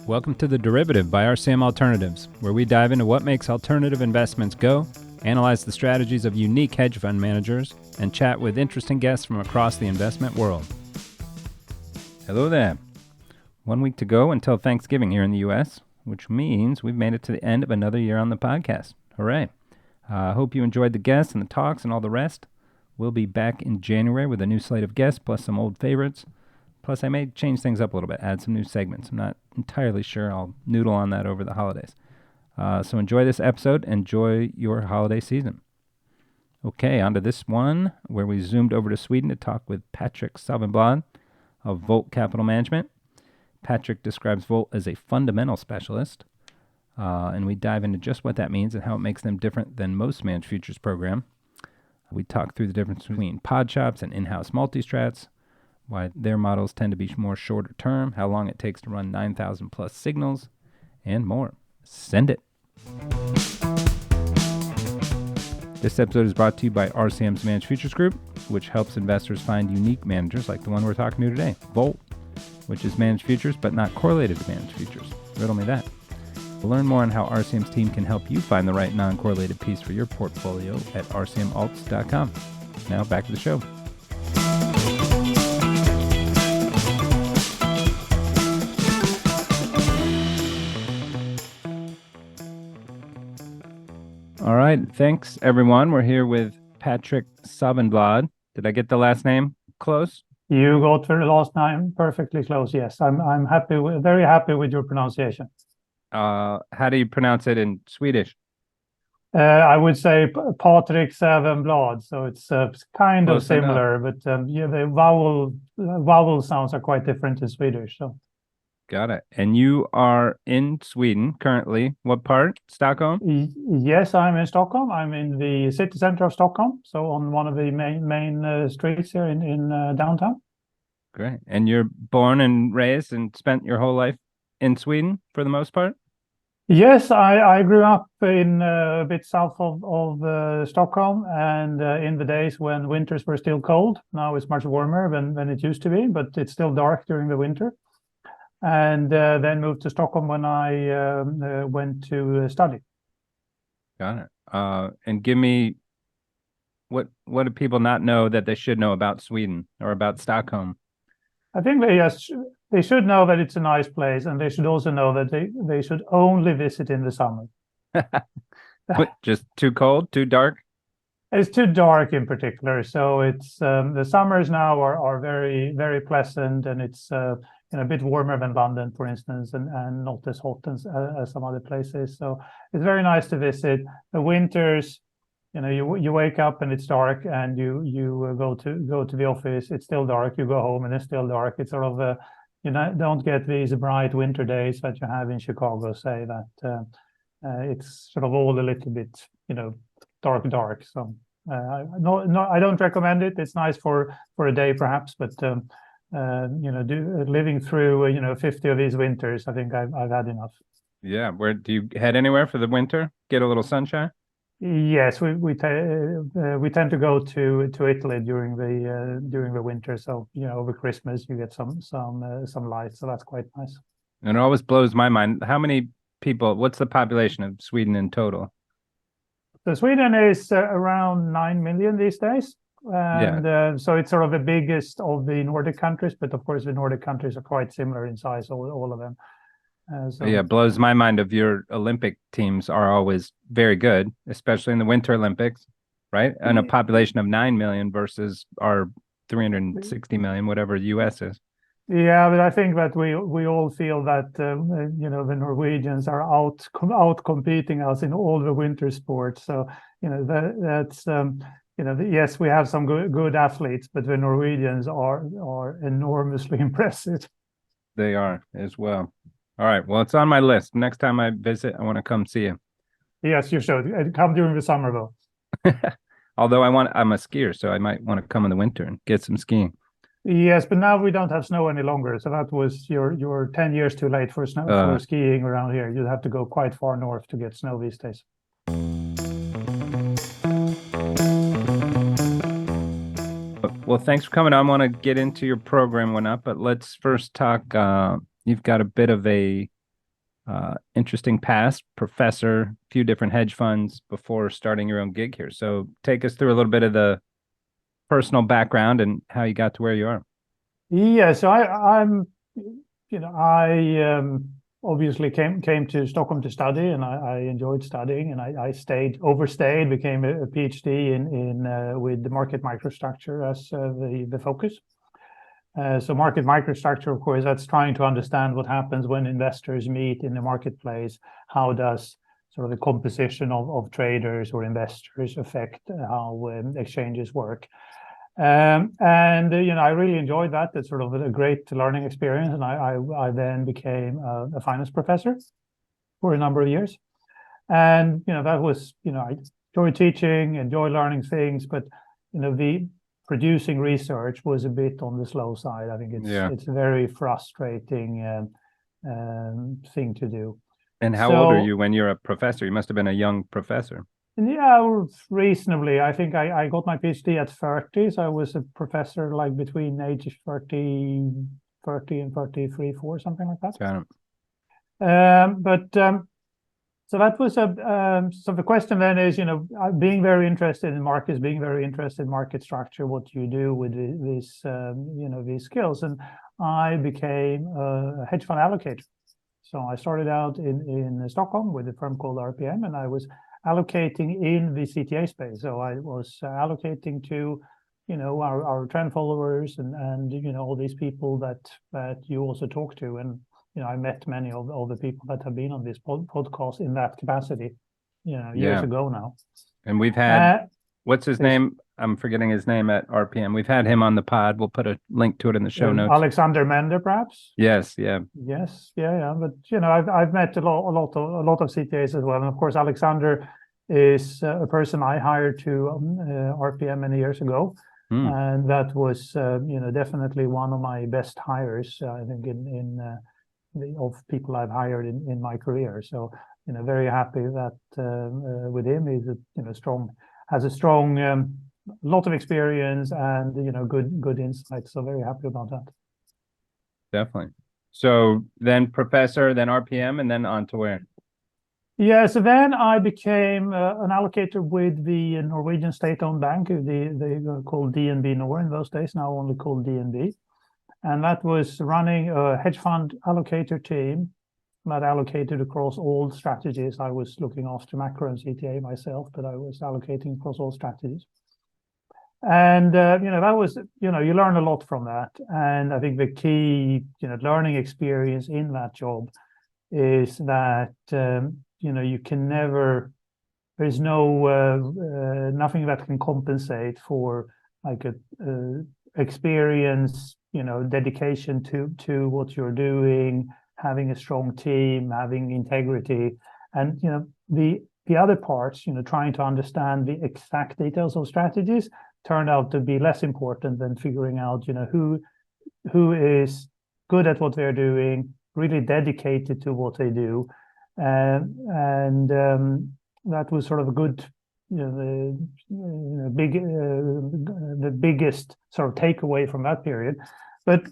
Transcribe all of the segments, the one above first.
Welcome to The Derivative by RCM Alternatives, where we dive into what makes alternative investments go, analyze the strategies of unique hedge fund managers, and chat with interesting guests from across the investment world. Hello there. 1 week to go until Thanksgiving here in the U.S., which means we've made it to the end of another year on the podcast. Hooray. I hope you enjoyed the guests and the talks and all the rest. We'll be back in January with a new slate of guests plus some old favorites. Plus, I may change things up a little bit, add some new segments. I'm not entirely sure. I'll noodle on that over the holidays. So enjoy this episode. Enjoy your holiday season. Okay, on to this one, where we zoomed over to Sweden to talk with Patrik Safvenblad of Volt Capital Management. Patrik describes Volt as a fundamental specialist, and we dive into just what that means and how it makes them different than most managed futures program. We talk through the difference between Podshops and in-house multi-strats, why their models tend to be more shorter term, how long it takes to run 9,000 plus signals, and more. Send it. This episode is brought to you by RCM's Managed Futures Group, which helps investors find unique managers like the one we're talking to today, Volt, which is managed futures but not correlated to managed futures. Riddle me that. We'll learn more on how RCM's team can help you find the right non-correlated piece for your portfolio at rcmalts.com. Now back to the show. All right. Thanks, everyone. We're here with Patrik Safvenblad. Did I get the last name close? You got the last name perfectly close. Yes, I'm happy. Very happy with your pronunciation. How do you pronounce it in Swedish? I would say Patrik Safvenblad. So it's kind Close of similar, but the vowel sounds are quite different in Swedish. So. Got it. And you are in Sweden currently. What part? Stockholm? Yes, I'm in Stockholm. I'm in the city center of Stockholm, so on one of the main streets here in downtown. Great. And you're born and raised and spent your whole life in Sweden for the most part? Yes, I grew up in a bit south of Stockholm, and in the days when winters were still cold. Now it's much warmer than it used to be, but it's still dark during the winter. And then moved to Stockholm when I went to study. Got it. And give me, what do people not know that they should know about Sweden or about Stockholm? I think they should know that it's a nice place, and they should also know that they should only visit in the summer. Just too cold, too dark? It's too dark in particular. So it's the summers now are very, very pleasant, and it's a bit warmer than London, for instance, and not as hot as some other places. So it's very nice to visit. The winters, you wake up and it's dark, and you go to the office. It's still dark. You go home and it's still dark. It's sort of don't get these bright winter days that you have in Chicago. Say that it's sort of all a little bit dark. So no, I don't recommend it. It's nice for a day perhaps, but living through 50 of these winters, I think I've had enough. Yeah. Where do you head anywhere for the winter? Get a little sunshine? Yes, we tend to go to Italy during the winter. So over Christmas you get some light, so that's quite nice. And it always blows my mind. How many people? What's the population of Sweden in total? So Sweden is around 9 million these days. And so it's sort of the biggest of the Nordic countries, but of course the Nordic countries are quite similar in size, all of them. It blows my mind of your Olympic teams are always very good, especially in the Winter Olympics, right? And a population of 9 million versus our 360 million, whatever the U.S. is. Yeah, but I think that we all feel that the Norwegians are out competing us in all the winter sports. So that's. Yes, we have some good athletes, but the Norwegians are enormously impressive. They are as well. All right. Well, it's on my list. Next time I visit, I want to come see you. Yes, you should. Come during the summer, though. Although I'm a skier, so I might want to come in the winter and get some skiing. Yes, but now we don't have snow any longer. So that was you're 10 years too late for snow for skiing around here. You'd have to go quite far north to get snow these days. Well, thanks for coming on. I want to get into your program and whatnot, but let's first talk. You've got a bit of a interesting past, professor, few different hedge funds before starting your own gig here. So take us through a little bit of the personal background and how you got to where you are. Yeah, so I obviously came to Stockholm to study, and I enjoyed studying, and I overstayed, became a PhD in with the market microstructure as the focus. So market microstructure, of course, that's trying to understand what happens when investors meet in the marketplace. How does sort of the composition of traders or investors affect how exchanges work? And I really enjoyed that. It's sort of a great learning experience, and I then became a finance professor for a number of years. And that was I enjoy teaching, enjoy learning things, but the producing research was a bit on the slow side. I think it's a very frustrating thing to do. And how old are you when you're a professor? You must have been a young professor. Yeah, reasonably. I think I got my PhD at 30, so I was a professor like between age 30 and 33, 4, something like that. Got it. So that was so the question then is, being very interested in markets, being very interested in market structure, what do you do with these skills? And I became a hedge fund allocator. So I started out in Stockholm with a firm called RPM, and I was allocating in the CTA space. So I was allocating to, our trend followers and all these people that you also talk to. And I met many of the people that have been on this podcast in that capacity, years ago now. And we've had, what's his name? I'm forgetting his name at RPM. We've had him on the pod. We'll put a link to it in the show notes. Alexander Mender, perhaps. Yes, yeah. Yes, yeah. But I've met a lot of CTAs as well, and of course Alexander is a person I hired to RPM many years ago. And that was definitely one of my best hires, I think, of people I've hired in my career. So very happy that with him, he's has a strong lot of experience and good insight. So very happy about that. Definitely. So then professor, then RPM, and then on to where? Yeah, so then I became an allocator with the Norwegian state-owned bank. They called DNB Nor in those days, now only called DNB. And that was running a hedge fund allocator team that allocated across all strategies. I was looking after macro and CTA myself, but I was allocating across all strategies. And that was you learn a lot from that. And I think the key learning experience in that job is that you can never, there's nothing that can compensate for like a experience, dedication to what you're doing, having a strong team, having integrity, and the other parts, trying to understand the exact details of strategies turned out to be less important than figuring out who is good at what they're doing, really dedicated to what they do, and that was sort of a good the biggest sort of takeaway from that period. But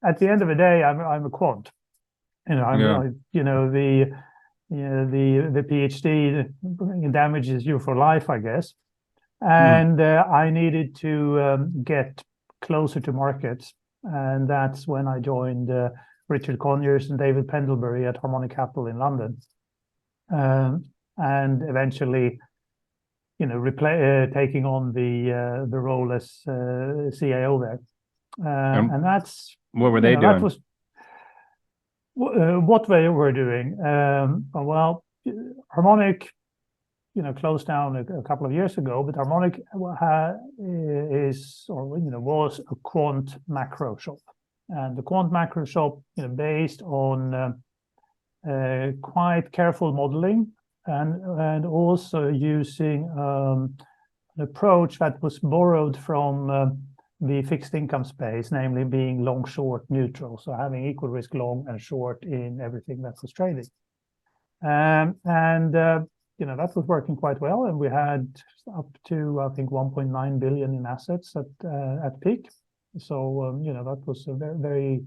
at the end of the day, I'm a quant. The PhD damages you for life, I guess. And I needed to get closer to markets, and that's when I joined Richard Conyers and David Pendlebury at Harmonic Capital in London, and eventually taking on the role as CIO there. And that's what were they doing? That was what they were doing. Well, Harmonic, closed down a couple of years ago, but Harmonic was a quant macro shop, and the quant macro shop, based on quite careful modeling and also using an approach that was borrowed from the fixed income space, namely being long, short, neutral. So having equal risk long and short in everything that was trading. That was working quite well. And we had up to, I think, 1.9 billion in assets at peak. So, that was a very,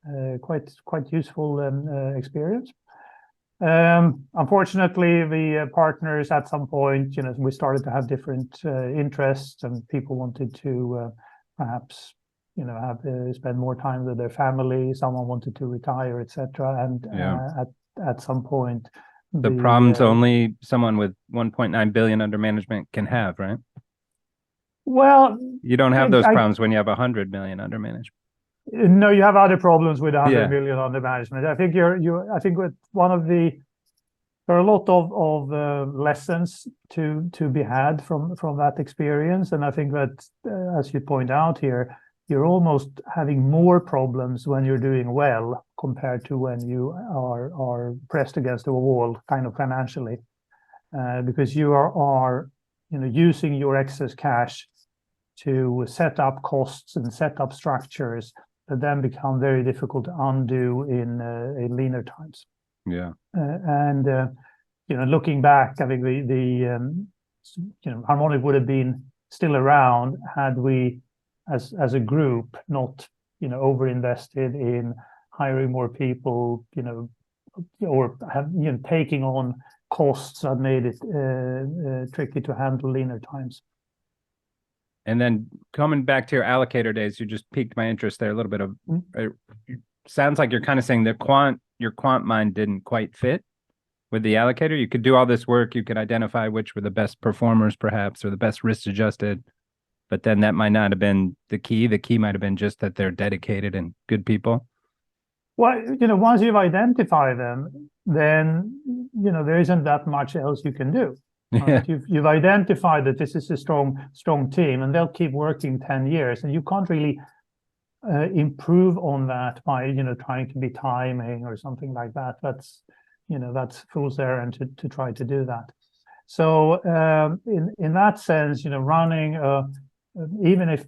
very quite useful experience. Unfortunately, the partners at some point, we started to have different interests, and people wanted to perhaps, have spend more time with their family. Someone wanted to retire, etc. And at some point, the problems only someone with 1.9 billion under management can have, right? Well, you don't have those problems when you have 100 million under management. No, you have other problems with 100 million under management. I think I think with there are a lot of lessons to be had from that experience, and I think that as you point out here, you're almost having more problems when you're doing well compared to when you are pressed against a wall, kind of financially, because you are using your excess cash to set up costs and set up structures that then become very difficult to undo in leaner times. Yeah. Looking back, I think the Harmonic would have been still around had we, as a group, not overinvested in hiring more people, or have taking on costs that made it tricky to handle leaner times. And then coming back to your allocator days, you just piqued my interest there a little bit. It sounds like you're kind of saying that your quant mind didn't quite fit with the allocator. You could do all this work, you could identify which were the best performers, perhaps, or the best risk adjusted, but then that might not have been the key. The key might have been just that they're dedicated and good people. Well, once you've identified them, then there isn't that much else you can do. Right? Yeah. You've identified that this is a strong team, and they'll keep working 10 years, and you can't really improve on that by trying to be timing or something like that. That's fool's errand to try to do that. So in that sense, running even if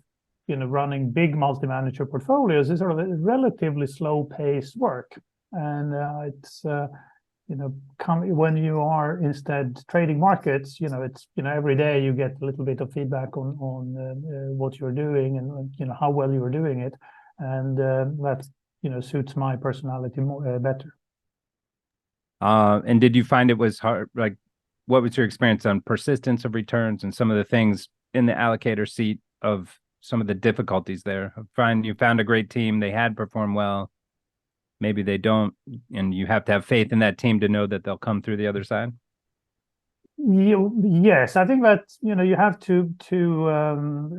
running big multi-manager portfolios is sort of a relatively slow-paced work, and it's when you are instead trading markets, it's every day you get a little bit of feedback on what you're doing and how well you're doing it, and that suits my personality more better. And did you find it was hard? Like, what was your experience on persistence of returns and some of the things in the allocator seat of some of the difficulties there? You found a great team, they had performed well. Maybe they don't, and you have to have faith in that team to know that they'll come through the other side. Yes, I think that you have to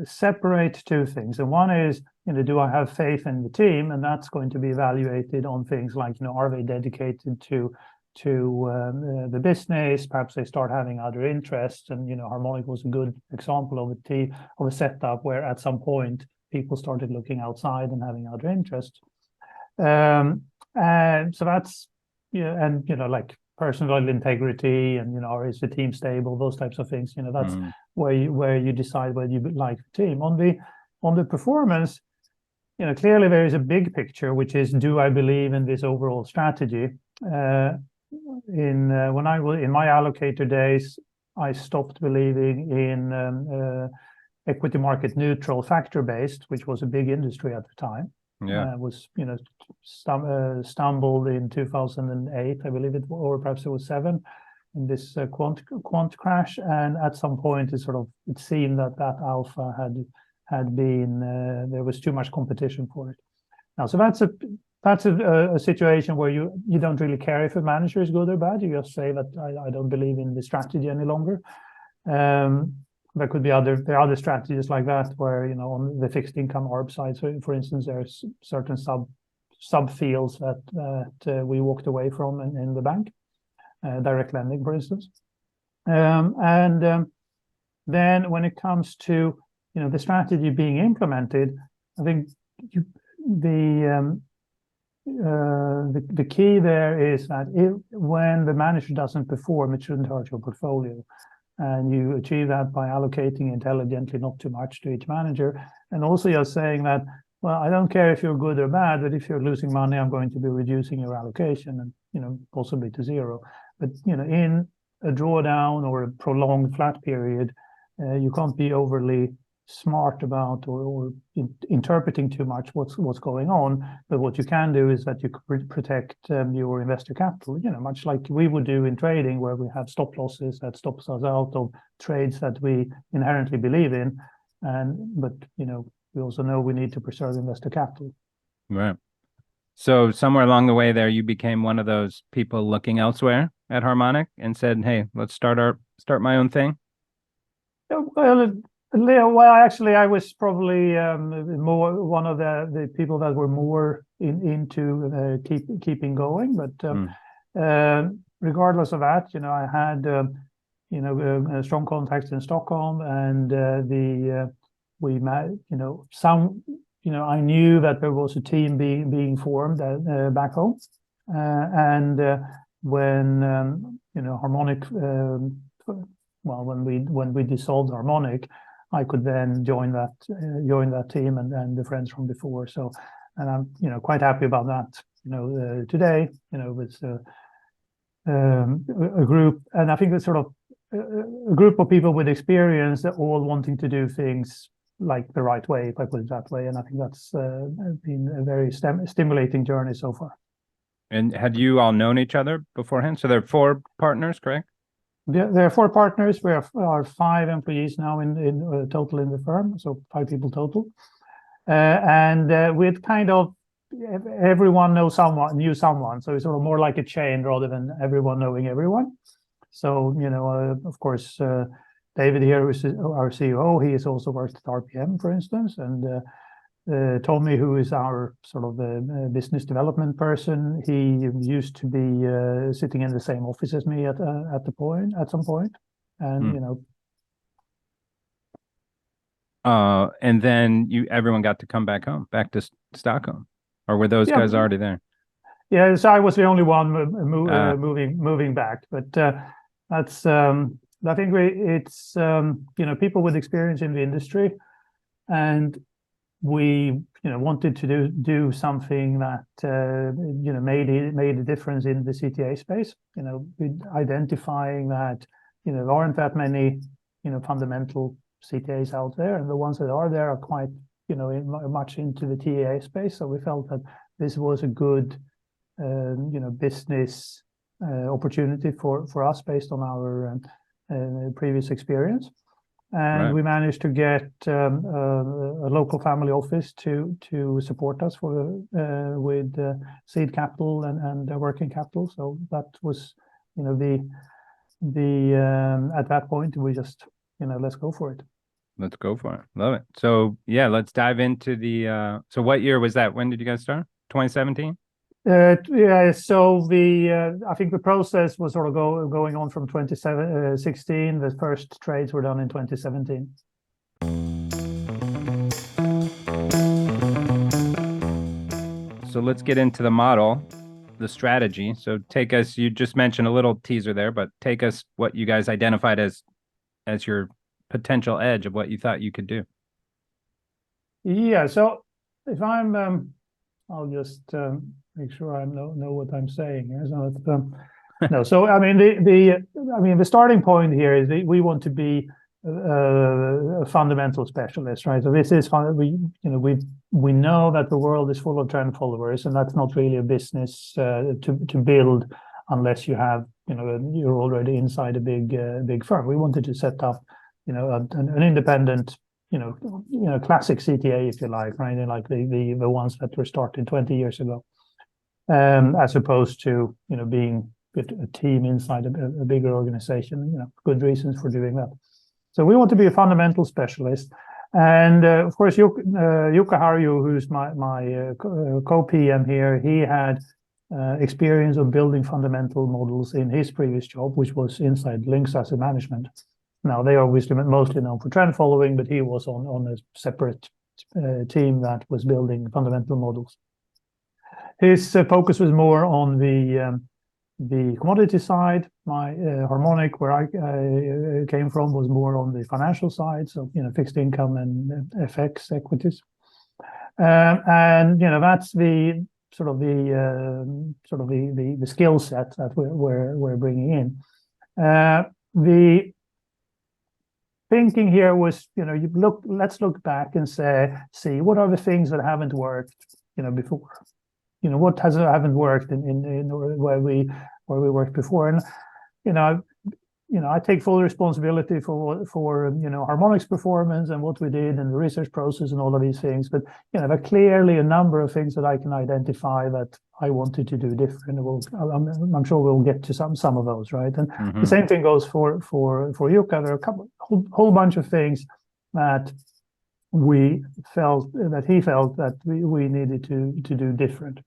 separate two things, and one is do I have faith in the team, and that's going to be evaluated on things like are they dedicated to the business? Perhaps they start having other interests, and Harmonic was a good example of a setup where at some point people started looking outside and having other interests. And so that's and like personal integrity and is the team stable, those types of things. That's where you decide whether you like the team. On the performance, clearly there is a big picture, which is, do I believe in this overall strategy? When I was in my allocator days, I stopped believing in equity market neutral factor based, which was a big industry at the time. Yeah, was stumbled in 2008, I believe it, or perhaps it was 7, in this quant crash, and at some point it seemed that alpha had been there was too much competition for it. Now, so that's a situation where you don't really care if a manager is good or bad. You just say that I don't believe in the strategy any longer. There could be there are other strategies like that where on the fixed income ARB side, so for instance, there's certain subfields that we walked away from in the bank, direct lending, for instance. Then when it comes to the strategy being implemented, I think the key there is that when the manager doesn't perform, it shouldn't hurt your portfolio. And you achieve that by allocating intelligently, not too much to each manager. And also you're saying that, well, I don't care if you're good or bad, but if you're losing money, I'm going to be reducing your allocation and, possibly to zero. But, in a drawdown or a prolonged flat period, you can't be overly smart about or interpreting too much what's going on. But what you can do is that you protect your investor capital, much like we would do in trading, where we have stop losses that stops us out of trades that we inherently believe in. But we also know we need to preserve investor capital. Right. So somewhere along the way there, you became one of those people looking elsewhere at Harmonic and said, "Hey, let's start my own thing." Well, actually, I was probably more one of the people that were more into keeping going. But regardless of that, I had strong contacts in Stockholm, and we met. I knew that there was a team being formed back home, and when Harmonic. When we dissolved Harmonic, I could then join that team and the friends from before. So, and I'm quite happy about that. Today, with a group, and I think it's sort of a group of people with experience that all wanting to do things like the right way, if I put it that way. And I think that's been a very stimulating journey so far. And had you all known each other beforehand? So there are 4 partners, correct? There are 4 partners. We are 5 employees now in total in the firm, so 5 people total. And with kind of everyone knew someone, so it's sort of more like a chain rather than everyone knowing everyone. So of course, David here is our CEO. He has also worked at RPM, for instance, and Tommy, who is our sort of business development person, he used to be sitting in the same office as me at some point, and and then everyone got to come back to Stockholm, or were those guys already there? Yeah, so I was the only one moving back, but that's I think it's people with experience in the industry, and we wanted to do something that made a difference in the CTA space. Identifying that there aren't that many fundamental CTAs out there, and the ones that are there are quite much into the TAA space. So we felt that this was a good business opportunity for us based on our previous experience. And we managed to get a local family office to support us with seed capital and working capital. So that was, at that point we just, let's go for it. Let's go for it. Love it. So yeah, let's dive into the. So what year was that? When did you guys start? 2017. Yeah, so I think the process was sort of going on from 2016. The first trades were done in 2017. So let's get into the model, the strategy. So take us, you just mentioned a little teaser there, but take us what you guys identified as your potential edge of what you thought you could do. Yeah, so if I'll just make sure I know what I'm saying here. So no, so I mean the starting point here is we want to be a fundamental specialist, right? So this is we know that the world is full of trend followers, and that's not really a business to build unless you have you're already inside a big firm. We wanted to set up an independent classic CTA, if you like, right? Like the ones that were started 20 years ago, as opposed to being a team inside a bigger organization. Good reasons for doing that. So we want to be a fundamental specialist, and of course, Jukka Harju, who's my co-PM here, he had experience of building fundamental models in his previous job, which was inside Lynx Asset Management. Now, they are obviously mostly known for trend following, but he was on a separate team that was building fundamental models. His focus was more on the commodity side. My Harmonic, where I came from, was more on the financial side, so fixed income and FX equities. And that's the skill set that we're bringing in. thinking here was, let's look back and see what are the things that haven't worked, before, what haven't worked in where we worked before, and I take full responsibility for harmonics performance and what we did and the research process and all of these things. But there are clearly a number of things that I can identify that I wanted to do different. I'm sure we'll get to some of those, right? And the same thing goes for Jukka. There are whole bunch of things that he felt that we needed to do different.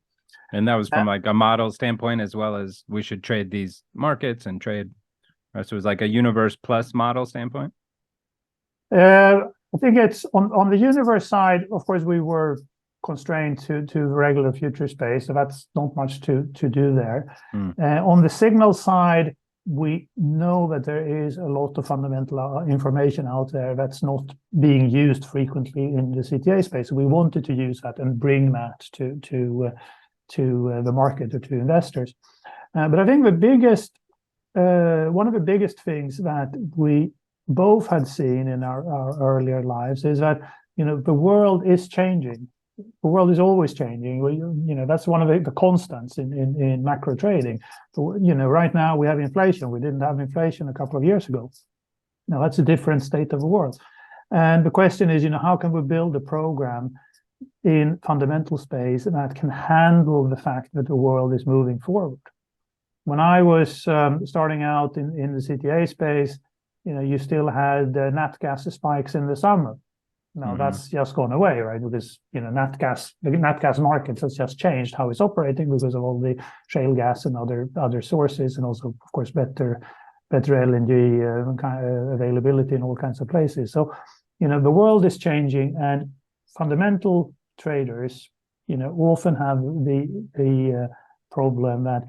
And that was from like a model standpoint, as well as we should trade these markets and trade. So it was like a universe plus model standpoint? I think it's on the universe side, of course, we were constrained to regular future space, so that's not much to do there. On the signal side, we know that there is a lot of fundamental information out there that's not being used frequently in the CTA space. So we wanted to use that and bring that to the market or to investors. But I think one of the biggest things that we both had seen in our earlier lives is that the world is changing. The world is always changing. That's one of the constants in macro trading. Right now we have inflation. We didn't have inflation a couple of years ago. Now that's a different state of the world. And the question is, how can we build a program in fundamental space that can handle the fact that the world is moving forward? When I was starting out in the CTA space, you still had nat gas spikes in the summer. Now that's just gone away, right? Because the nat gas markets has just changed how it's operating because of all the shale gas and other sources, and also, of course, better LNG availability in all kinds of places. So, the world is changing, and fundamental traders, often have the problem that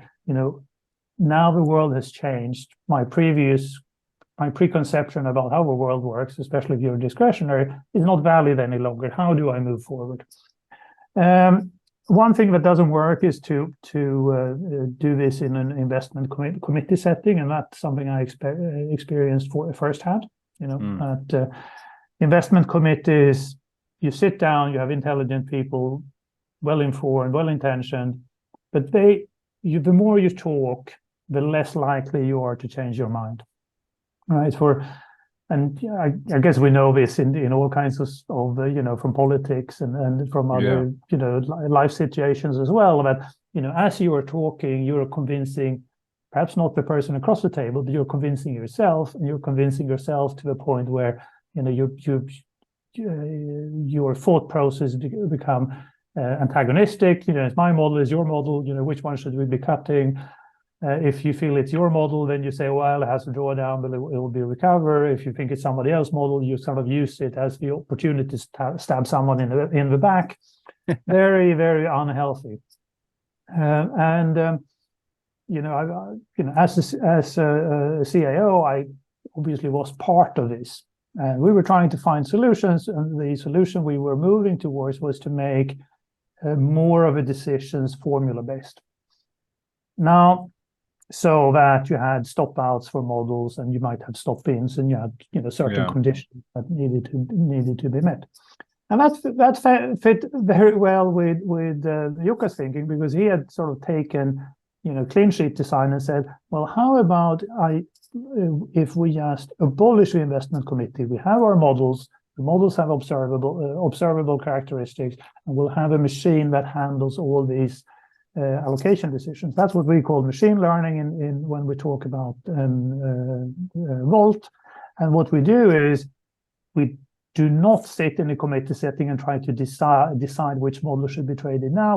now the world has changed. My preconception about how the world works, especially if you're discretionary, is not valid any longer. How do I move forward? One thing that doesn't work is to do this in an investment committee setting, and that's something I experienced firsthand. At investment committees, you sit down, you have intelligent people, well-informed, well-intentioned, but the more you talk, the less likely you are to change your mind, right? I guess we know this in all kinds of from politics and from other life situations as well. That as you are talking, you are convincing, perhaps not the person across the table, but you're convincing yourself, and you're convincing yourself to the point where your thought process become antagonistic. It's my model, is your model. Which one should we be cutting? If you feel it's your model, then you say, well, it has a drawdown, but it will be recover. If you think it's somebody else's model, you sort of use it as the opportunity to stab someone in the back. Very, very unhealthy. As a CIO, I obviously was part of this. And we were trying to find solutions, and the solution we were moving towards was to make more of a decisions formula-based. Now, so that you had stop outs for models, and you might have stop ins, and you had certain conditions that needed to be met, and that fit very well with Jukka's thinking, because he had sort of taken clean sheet design and said, well, how about if we just abolish the investment committee? We have our models. The models have observable characteristics, and we'll have a machine that handles all these allocation decisions. That's what we call machine learning in when we talk about Volt. And what we do is we do not sit in a committee setting and try to decide which model should be traded. Now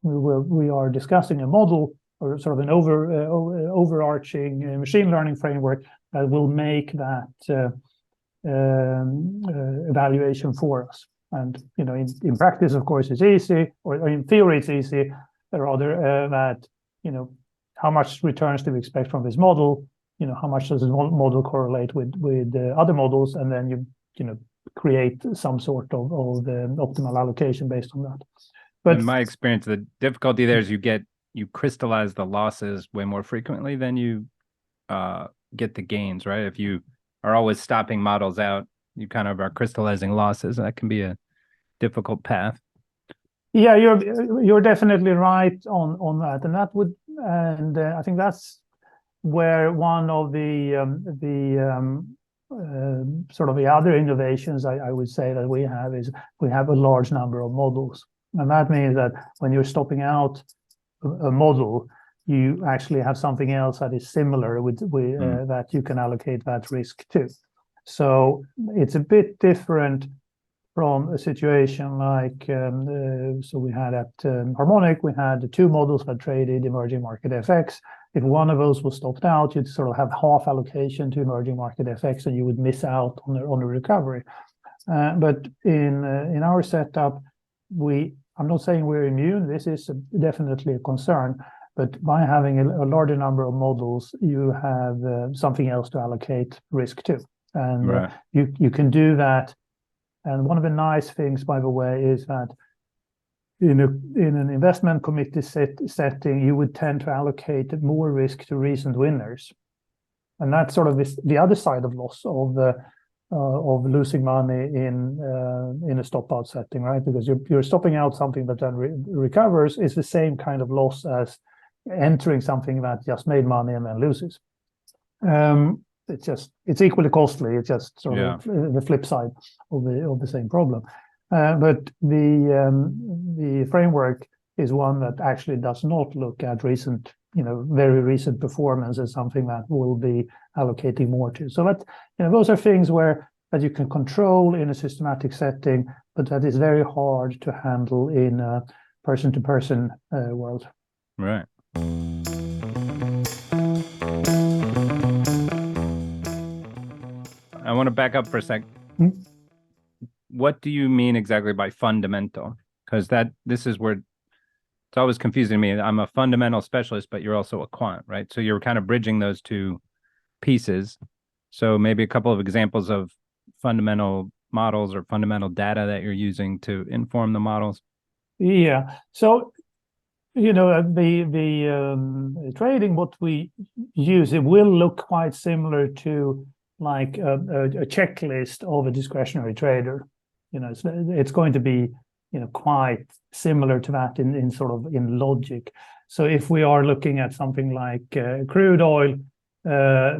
we are discussing a model, or sort of an overarching machine learning framework that will make that evaluation for us. And in practice, of course, it's easy, or in theory, it's easy. Rather that how much returns do we expect from this model? How much does this model correlate with other models, and then you create some sort of optimal allocation based on that. But in my experience, the difficulty there is you crystallize the losses way more frequently than you get the gains, right? If you are always stopping models out. You kind of are crystallizing losses. That can be a difficult path. Yeah, you're definitely right on that, and I think that's where one of the sort of the other innovations I would say that we have is we have a large number of models, and that means that when you're stopping out a model, you actually have something else that is similar with that you can allocate that risk to. So it's a bit different from a situation like so we had at Harmonic, we had two models that traded emerging market FX. If one of those was stopped out, you'd sort of have half allocation to emerging market FX, and you would miss out on the recovery. But in our setup, I'm not saying we're immune. This is definitely a concern. But by having a larger number of models, you have something else to allocate risk to, and you can do that. And one of the nice things, by the way, is that in an investment committee setting, you would tend to allocate more risk to recent winners, and that's sort of the other side of loss of losing money in a stop out setting, right? Because you're stopping out something that then recovers is the same kind of loss as entering something that just made money and then loses. It's equally costly. It's just sort of the flip side of the same problem. But the framework is one that actually does not look at recent, very recent performance as something that we'll be allocating more to. So that, those are things that you can control in a systematic setting, but that is very hard to handle in a person-to-person world. Right. I want to back up for a sec. Mm-hmm. What do you mean exactly by fundamental? Because this is where it's always confusing to me. I'm a fundamental specialist, but you're also a quant, right? So you're kind of bridging those two pieces. So maybe a couple of examples of fundamental models or fundamental data that you're using to inform the models. Yeah. So, the trading, what we use, it will look quite similar to like a checklist of a discretionary trader. It's going to be quite similar to that in sort of in logic. So if we are looking at something like crude oil,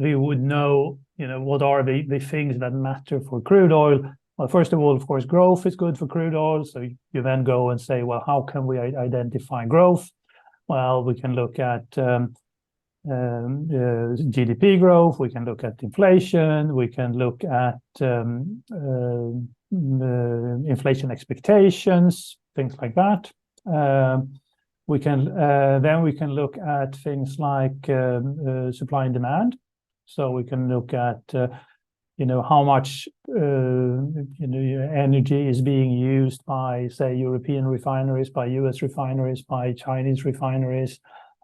we would know what are the things that matter for crude oil. Well, first of all, of course, growth is good for crude oil. So you then go and say, well, how can we identify growth? Well, we can look at GDP growth, we can look at inflation, we can look at inflation expectations, things like that. We can look at things like supply and demand. So we can look at how much energy is being used by, say, European refineries, by US refineries, by Chinese refineries.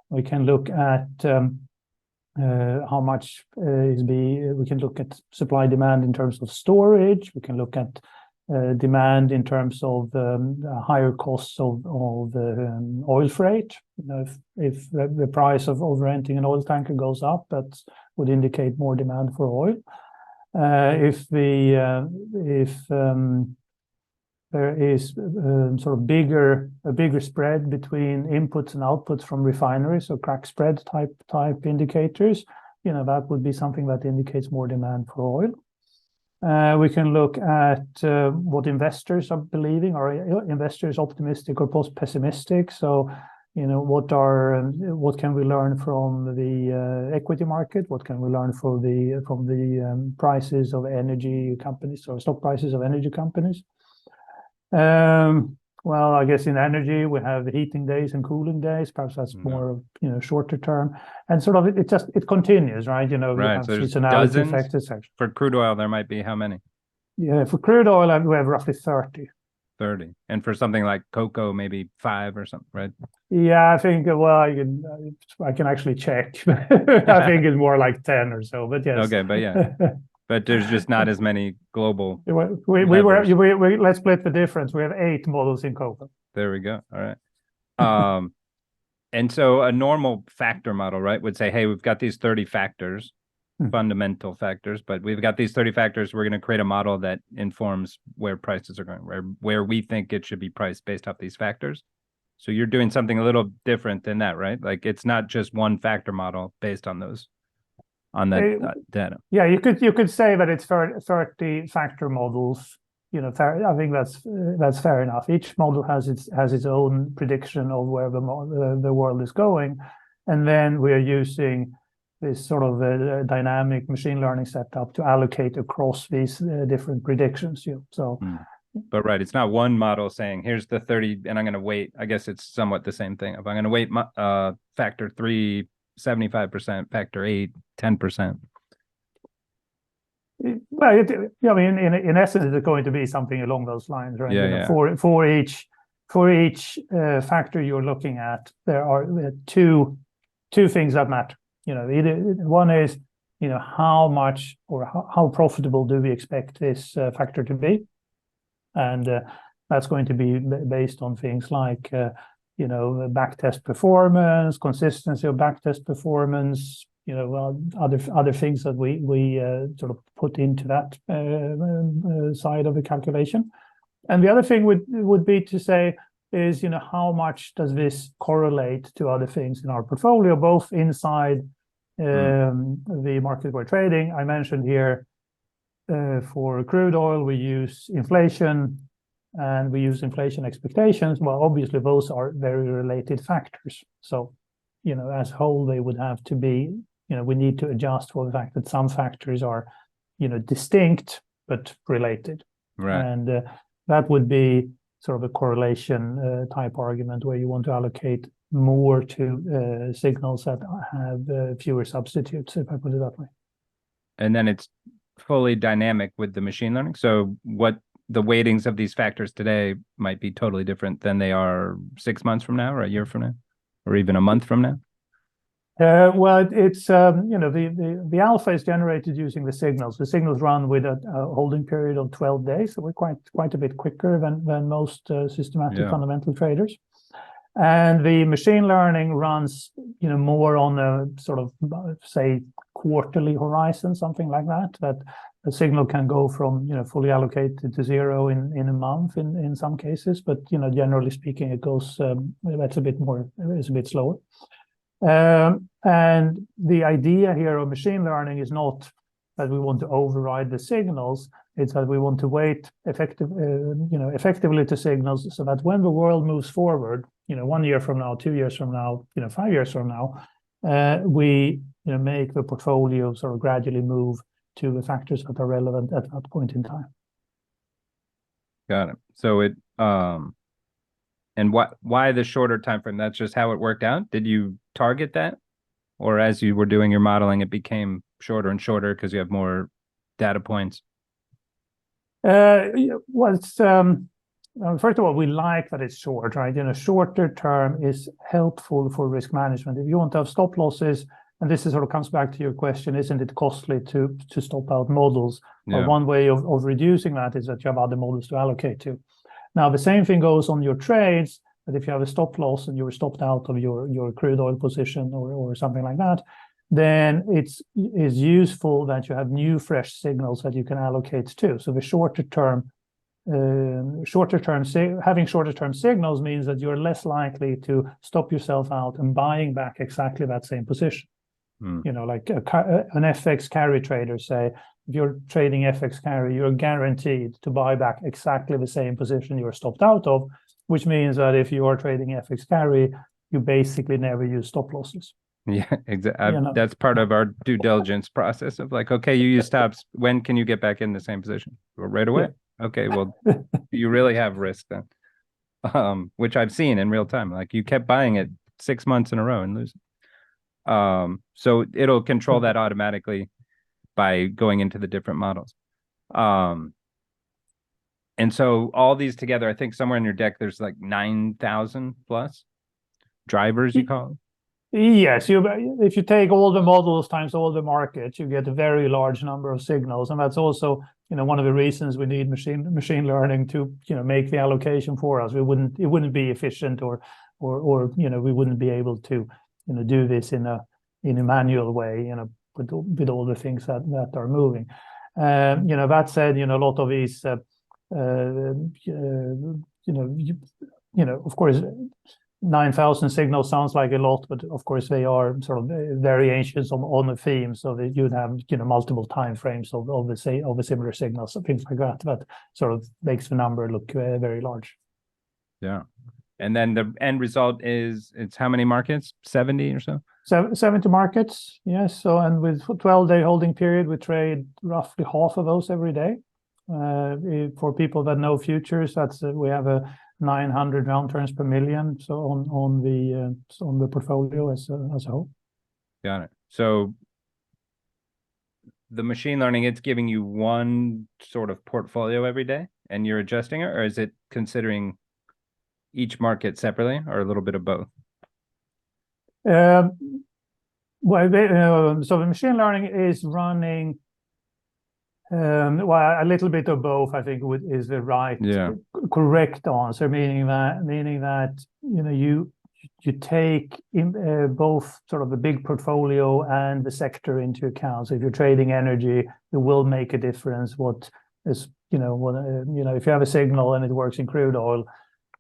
We can look at how much we can look at supply demand in terms of storage. We can look at demand in terms of higher costs of oil freight. If the price of renting an oil tanker goes up, that would indicate more demand for oil. If there is sort of a bigger spread between inputs and outputs from refineries, so crack spread type indicators, that would be something that indicates more demand for oil. We can look at what investors are believing. Are investors optimistic or pessimistic? So, what can we learn from the equity market? What can we learn from the prices of energy companies or stock prices of energy companies? Well, I guess in energy we have heating days and cooling days. Perhaps that's more shorter term, and sort of it continues, right? Right. So there's dozens. For crude oil, there might be how many? Yeah, for crude oil, we have roughly 30. 30, and for something like cocoa, maybe 5 or something, right? Yeah, I think. Well, I can actually check. I think it's more like 10 or so. But yes. Okay, but yeah. But there's just not as many global. Let's split the difference. We have 8 models in cocoa. There we go. All right. And so a normal factor model, right, would say, hey, we've got these 30 factors. fundamental factors, but we've got these 30 factors. We're going to create a model that informs where prices are going, where we think it should be priced based off these factors. So you're doing something a little different than that, right? Like it's not just one factor model based on that data. Yeah, you could say that it's 30 factor models. I think that's fair enough. Each model has its own prediction of where the world is going, and then we are using this sort of a dynamic machine learning setup to allocate across these different predictions. But right, it's not one model saying here's the 30 and I'm going to weight. I guess it's somewhat the same thing. If I'm going to weight factor 3 75%, factor 8 10%. Well, in essence, it's going to be something along those lines, right? Yeah. For each factor you're looking at, there are two things that matter. One is how much or how profitable do we expect this factor to be, and that's going to be based on things like backtest performance, consistency of backtest performance, other things that we sort of put into that side of the calculation. And the other thing would be to say is, how much does this correlate to other things in our portfolio, both inside the market we're trading. I mentioned here for crude oil, we use inflation and we use inflation expectations. Well, obviously, those are very related factors. So, as a whole, they would have to be, we need to adjust for the fact that some factors are, distinct but related. Right. And that would be sort of a correlation type argument where you want to allocate more to signals that have fewer substitutes, if I put it that way. And then it's fully dynamic with the machine learning. So what the weightings of these factors today might be totally different than they are 6 months from now or a year from now or even a month from now. Well, it's the alpha is generated using the signals. The signals run with a holding period of 12 days, so we're quite a bit quicker than most systematic fundamental traders. And the machine learning runs, more on a sort of say quarterly horizon, something like that. That the signal can go from fully allocated to zero in a month in some cases, but generally speaking, it goes it's a bit slower. And the idea here of machine learning is not that we want to override the signals. It's that we want to weight effectively to signals so that when the world moves forward, 1 year from now, 2 years from now, 5 years from now, we make the portfolio sort of gradually move to the factors that are relevant at that point in time. Got it. So and why the shorter time frame? That's just how it worked out. Did you target that, or as you were doing your modeling, it became shorter and shorter because you have more data points? Well, it's first of all, we like that it's short, right? Shorter term is helpful for risk management. If you want to have stop losses, and this is sort of comes back to your question, isn't it costly to stop out models? Yeah. Well, one way of reducing that is that you have other models to allocate to. Now, the same thing goes on your trades, that if you have a stop loss and you're stopped out of your crude oil position or something like that, then it's useful that you have new fresh signals that you can allocate to. So the having shorter term signals means that you're less likely to stop yourself out and buying back exactly that same position. Like an FX carry trader, say, if you're trading FX carry, you're guaranteed to buy back exactly the same position you were stopped out of, which means that if you are trading FX carry, you basically never use stop losses. Yeah, exactly. That's part of our due diligence process of like, okay, you use stops. When can you get back in the same position? Well, right away. Yeah. Okay, well, you really have risk then, which I've seen in real time. Like you kept buying it 6 months in a row and losing. So it'll control that automatically by going into the different models. And so all these together, I think somewhere in your deck, there's like 9,000 plus drivers, you call them. Yes, if you take all the models times all the markets, you get a very large number of signals, and that's also one of the reasons we need machine learning to make the allocation for us. It wouldn't be efficient, or we wouldn't be able to do this in a manual way. with all the things that are moving. That said, a lot of these, of course, 9,000 signals sounds like a lot, but of course they are sort of variations on a theme, so that you'd have multiple time frames of the similar signals, things like that. That sort of makes the number look very large. Yeah, and then the end result is it's how many markets? 70 or so. 70 markets, yes. So, and with 12-day holding period, we trade roughly half of those every day. For people that know futures, we have a 900 round turns per million. So on the portfolio as a whole. Got it. So the machine learning, it's giving you one sort of portfolio every day, and you're adjusting it, or is it considering each market separately, or a little bit of both? So the machine learning is running a little bit of both, I think, is the right correct answer, meaning that you take both sort of the big portfolio and the sector into account. So if you're trading energy, it will make a difference. If you have a signal and it works in crude oil,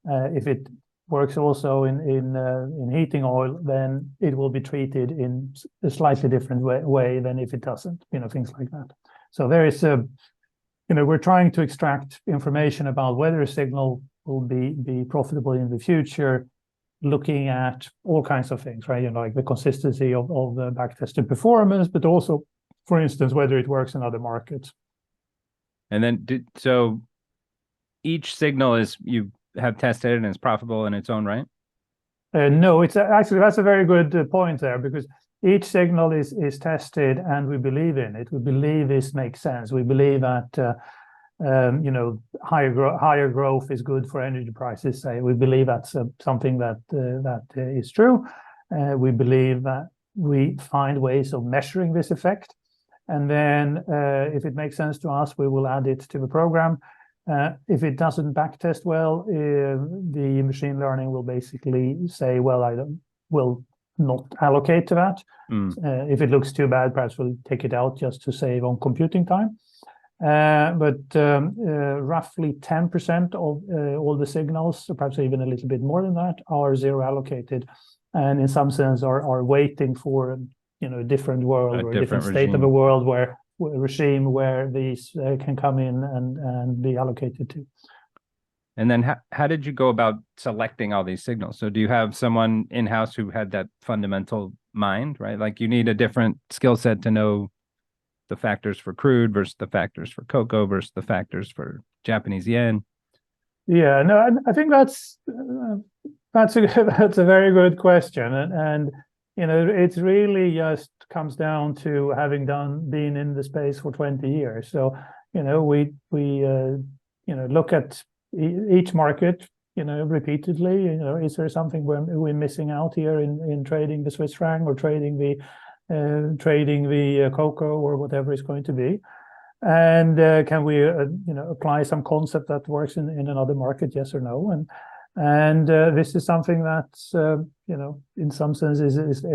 if it works also in heating oil, then it will be treated in a slightly different way than if it doesn't. Things like that. So there is we're trying to extract information about whether a signal will be profitable in the future, looking at all kinds of things, right? Like the consistency of the backtested performance, but also, for instance, whether it works in other markets. And then, so each signal is you have tested and it's profitable in its own right? No, it's actually, that's a very good point there, because each signal is tested and we believe in it. We believe this makes sense. We believe that higher growth is good for energy prices. Say we believe that's something that is true. We believe that we find ways of measuring this effect, and then if it makes sense to us, we will add it to the program. If it doesn't backtest well, the machine learning will basically say, well, I will not allocate to that. If it looks too bad, perhaps we'll take it out just to save on computing time. But roughly 10% of all the signals, perhaps even a little bit more than that, are zero allocated, and in some sense are waiting for a different world or a different state of the world where these can come in and be allocated to. And then how did you go about selecting all these signals? So do you have someone in-house who had that fundamental mind, right? Like you need a different skill set to know the factors for crude versus the factors for cocoa versus the factors for Japanese yen. Yeah, no, I think that's a very good question, and it's really just comes down to having been in the space for 20 years. So we look at each market repeatedly. Is there something we're missing out here in trading the Swiss franc or trading the cocoa or whatever it's going to be, and can we apply some concept that works in another market, yes or no? And this is something that's in some sense is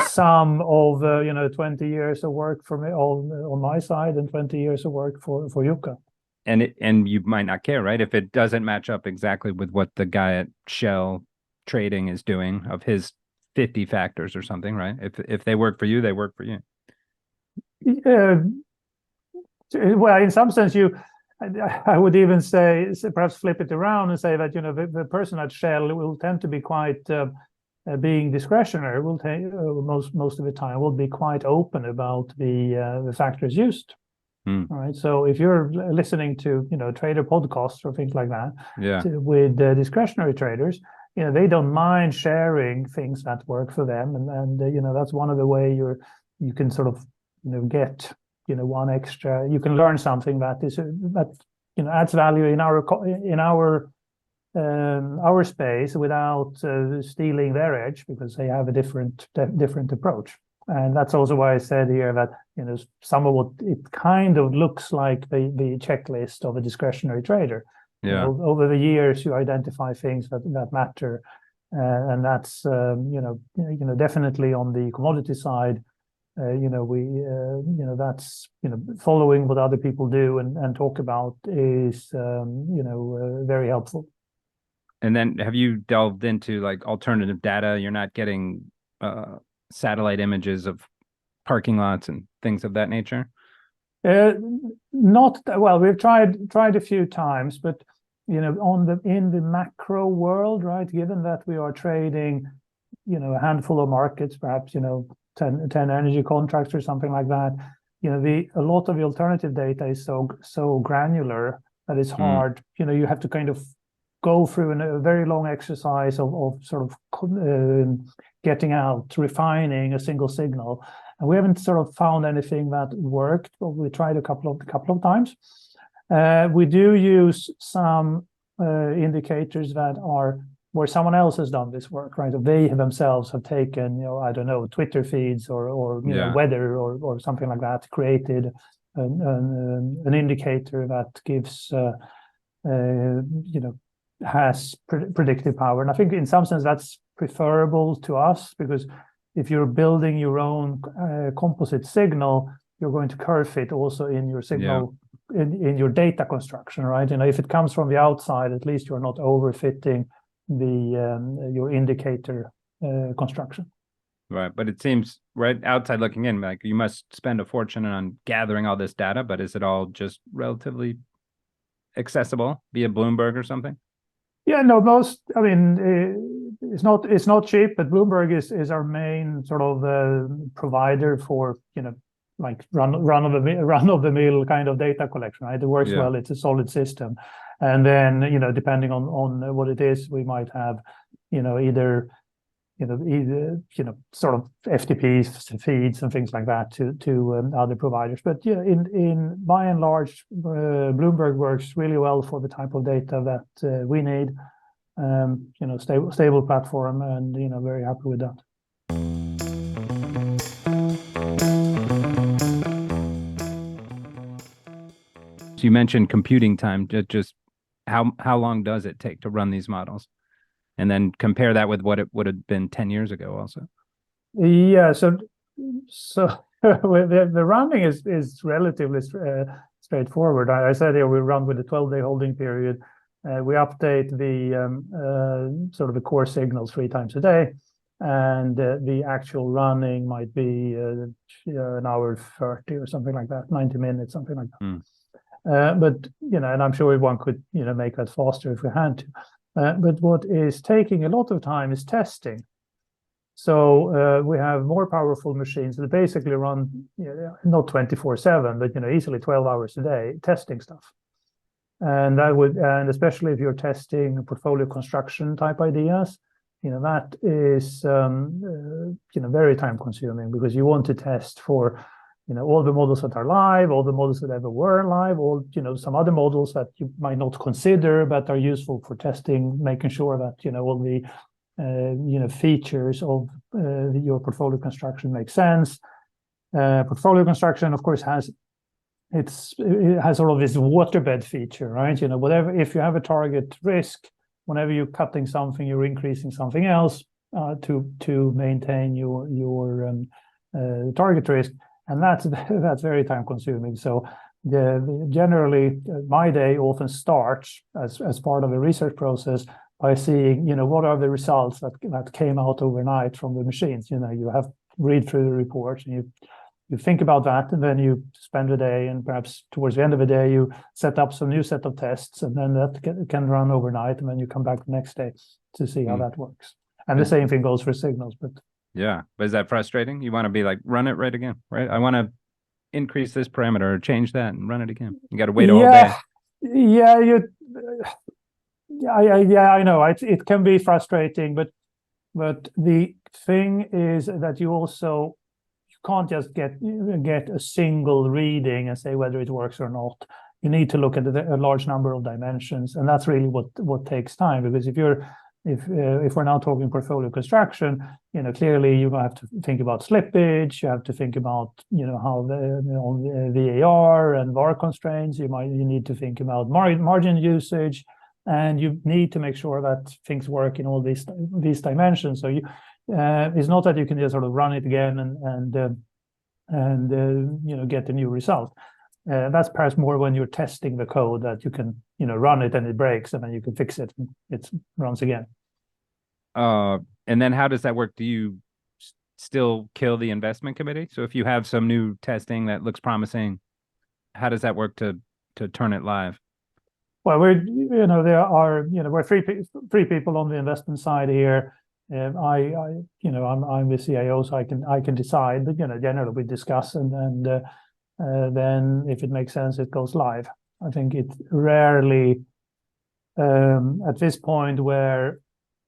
sum of 20 years of work for me on my side and 20 years of work for Jukka. And you might not care, right? If it doesn't match up exactly with what the guy at Shell trading is doing of his 50 factors or something, right? If they work for you, they work for you. Well, in some sense, I would even say, perhaps flip it around and say that the person at Shell will tend to be quite being discretionary. Will take most of the time will be quite open about the factors used. All right. So if you're listening to trader podcasts or things like that, with discretionary traders, they don't mind sharing things that work for them, and that's one of the way you can sort of get one extra. You can learn something that adds value in our space without stealing their edge, because they have a different approach. And that's also why I said here that some of what it kind of looks like the checklist of a discretionary trader. Yeah. Over the years, you identify things that matter, and that's definitely on the commodity side. that's following what other people do and talk about is very helpful. And then have you delved into like alternative data? You're not getting satellite images of parking lots and things of that nature? Not well. We've tried a few times, but in the macro world, right? Given that we are trading, a handful of markets, perhaps 10 energy contracts or something like that. A lot of the alternative data is so granular that it's hard. You have to kind of go through a very long exercise of sort of getting out, refining a single signal. And we haven't sort of found anything that worked, but we tried a couple of times. We do use some indicators that are where someone else has done this work, right? They themselves have taken, I don't know, Twitter feeds or weather or something like that, created an indicator that gives, has predictive power. And I think in some sense that's preferable to us, because if you're building your own composite signal, you're going to curve fit also in your signal, in your data construction, right? If it comes from the outside, at least you're not overfitting your indicator construction. Right, but it seems right outside looking in, like you must spend a fortune on gathering all this data, but is it all just relatively accessible via Bloomberg or something? Yeah, no, it's not cheap, but Bloomberg is our main sort of provider for like run of the mill kind of data collection, right? It works well. It's a solid system, and then depending on what it is, we might have either sort of FTP feeds and things like that to other providers. But in by and large, Bloomberg works really well for the type of data that we need. Stable platform, and very happy with that. So you mentioned computing time. Just how long does it take to run these models? And then compare that with what it would have been 10 years ago also. Yeah, so the running is relatively straightforward. I said here we run with a 12-day holding period. We update the sort of the core signals 3 times a day, and the actual running might be an hour 30 or something like that, 90 minutes, something like that. But and I'm sure one could make that faster if we had to. But what is taking a lot of time is testing. So we have more powerful machines that basically run not 24/7, but easily 12 hours a day testing stuff. And especially if you're testing portfolio construction type ideas, that is very time consuming, because you want to test for all the models that are live, all the models that ever were live, all some other models that you might not consider but are useful for testing, making sure that all the features of your portfolio construction make sense. Portfolio construction, of course, it has sort of this waterbed feature, right? If you have a target risk, whenever you're cutting something, you're increasing something else to maintain your target risk. And that's very time consuming. So generally, my day often starts as part of a research process by seeing, what are the results that came out overnight from the machines. You have to read through the reports, and you think about that, and then you spend a day, and perhaps towards the end of the day, you set up some new set of tests, and then that can run overnight, and then you come back the next day to see how that works. And the same thing goes for signals, but. Yeah, but is that frustrating? You want to be like, run it right again, right? I want to increase this parameter or change that and run it again. You got to wait a whole day. I know it can be frustrating, but the thing is that you can't just get a single reading and say whether it works or not. You need to look at a large number of dimensions, and that's really what takes time. Because if we're now talking portfolio construction, clearly you have to think about slippage. You have to think about how the VAR and VAR constraints. You need to think about margin usage, and you need to make sure that things work in all these dimensions. So it's not that you can just sort of run it again and get a new result. That's perhaps more when you're testing the code that you can run it and it breaks and then you can fix it and it runs again. And then how does that work? Do you still kill the investment committee? So if you have some new testing that looks promising, how does that work to turn it live? Well, we're three people on the investment side here. I'm the CIO, so I can decide. But generally we discuss and then if it makes sense, it goes live. I think it's rarely at this point where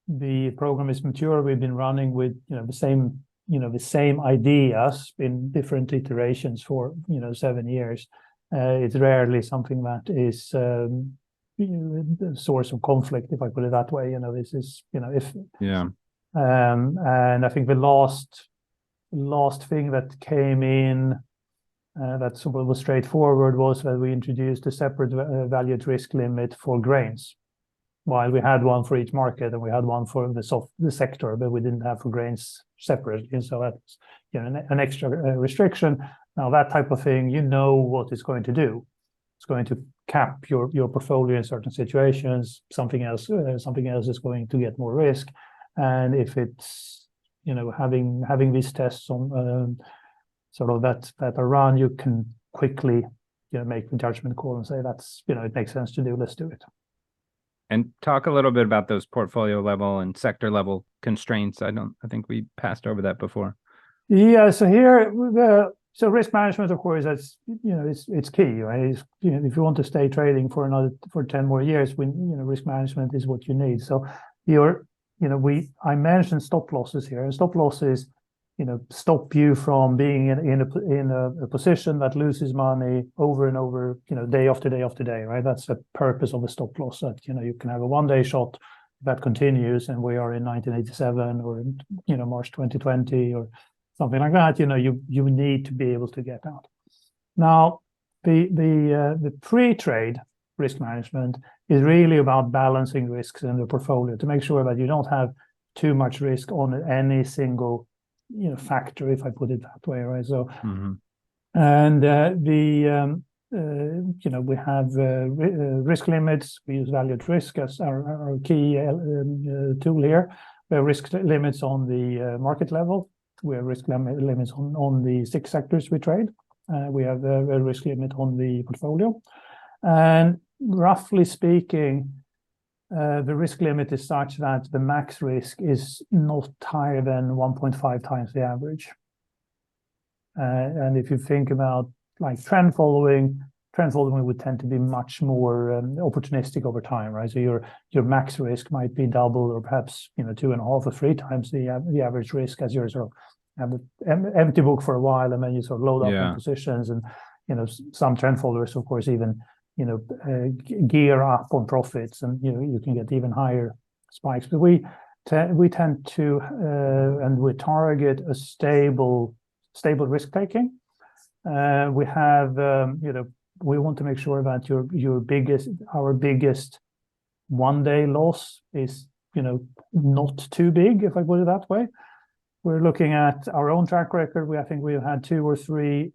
the program is mature. We've been running with the same ideas in different iterations for 7 years. It's rarely something that is a source of conflict, if I put it that way. This is if and I think the last thing that came in that sort of was straightforward was that we introduced a separate value at risk limit for grains. While we had one for each market and we had one for the sector, but we didn't have for grains separately. So that's an extra restriction. Now that type of thing, what it's going to do. It's going to cap your portfolio in certain situations. Something else is going to get more risk. And if it's having these tests on sort of that are run, you can quickly make the judgment call and say that's it makes sense to do. Let's do it. And talk a little bit about those portfolio level and sector level constraints. I think we passed over that before. Yeah. So here, so risk management, of course, that's it's key, right? If you want to stay trading for 10 more years, risk management is what you need. So I mentioned stop losses here. Stop losses, stop you from being in a position that loses money over and over, day after day after day, right? That's the purpose of a stop loss. That you can have a 1-day shot that continues, and we are in 1987 or in March 2020 or something like that. You need to be able to get out. Now, the pre-trade risk management is really about balancing risks in the portfolio to make sure that you don't have too much risk on any single factor, if I put it that way, right? So, and we have risk limits. We use value at risk as our key tool here. We have risk limits on the market level. We have risk limits on the 6 sectors we trade. We have a risk limit on the portfolio. And roughly speaking, the risk limit is such that the max risk is not higher than 1.5 times the average. And if you think about like trend following would tend to be much more opportunistic over time, right? So your max risk might be double or perhaps 2.5 or 3 times the average risk as you're sort of have an empty book for a while and then you sort of load up in positions. And some trend followers, of course, even gear up on profits, and you can get even higher spikes. But we tend to and we target a stable risk taking. We have we want to make sure that our biggest 1-day loss is not too big, if I put it that way. We're looking at our own track record. I think we've had 2 or 3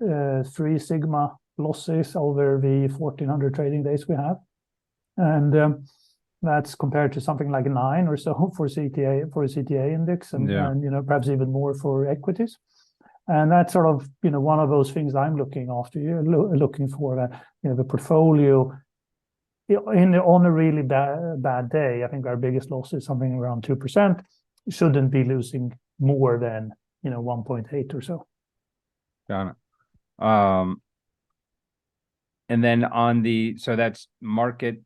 sigma losses over the 1,400 trading days we have, and that's compared to something like 9 or so for a CTA index, and perhaps even more for equities. And that's sort of one of those things I'm looking for, that the portfolio on a really bad day. I think our biggest loss is something around 2%. Shouldn't be losing more than 1.8 or so. Got it. And then so that's market